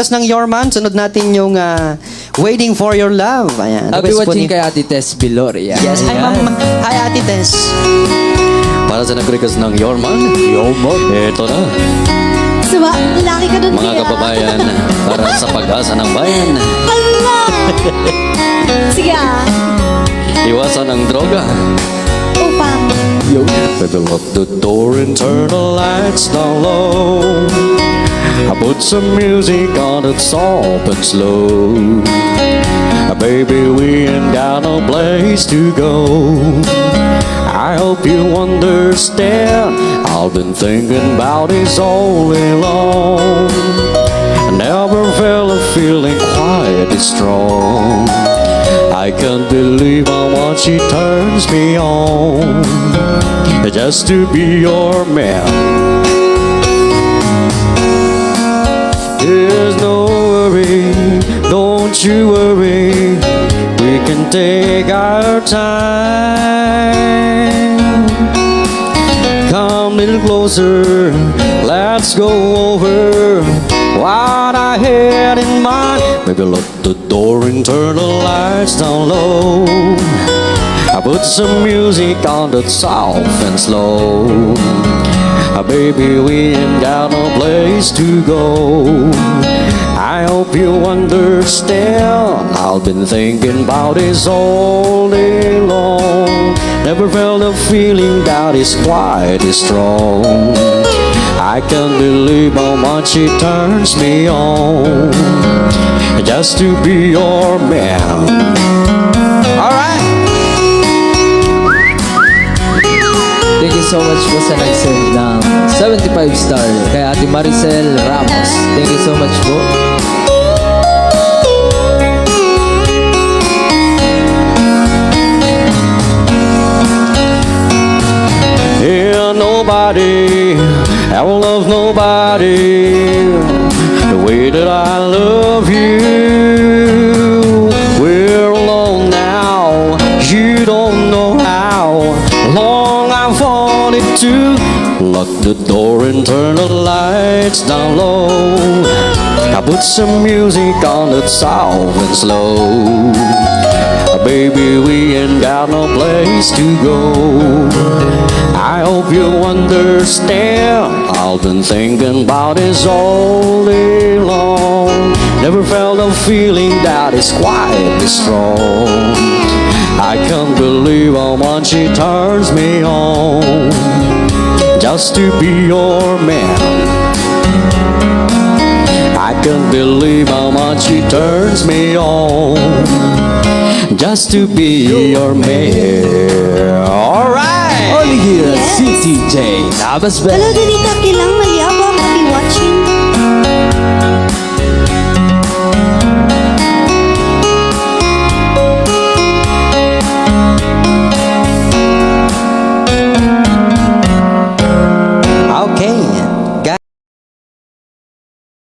nag-request ng Your Man. Sunod natin yung Waiting for Your Love. Ayan. Happy watching kay Ate Tess Biloria. Yes. Hi, Ma'am. Hi, Ate Tess. Para sa nag-request ng Your Man, ito na. Diba? Lalaki ka dun, Mga kababayan, para sa pag-asa ng bayan. Hala! Sige Iwasan ang droga. Upang. Yo, baby, lock the door and turn the lights down low. I put some music on that's soft and slow. Baby, we ain't got no place to go. I hope you understand. I've been thinking about this all day long. I never felt a feeling quite this strong. I can't believe how much it turns me on just to be your man. There's no worry, don't you worry. We can take our time. Come a little closer, let's go over what I had in mind. Maybe lock the door and turn the lights down low. I put some music on that's soft and slow. Baby, we ain't got no place to go. I hope you understand. I've been thinking about this all day long. Never felt a feeling that is quite as strong. I can't believe how much it turns me on just to be your man. Alright! Thank you so much po sa nag-send ng 75 star kay Ate Maricel Ramos. Thank you so much po. Yeah, nobody, I will love nobody the way that I love you. We're alone now, you don't know how long I've wanted to. Lock the door and turn the lights down low. I put some music on that's soft and slow. Baby, we ain't got no place to go. I hope you understand. I've been thinking about this all day long. Never felt a feeling that is quite this strong. I can't believe how much it turns me on just to be your man. I can't believe how much it turns me on just to be your man. Alright! Only here at ctjnavasband8005. Hello, Didita Kilang.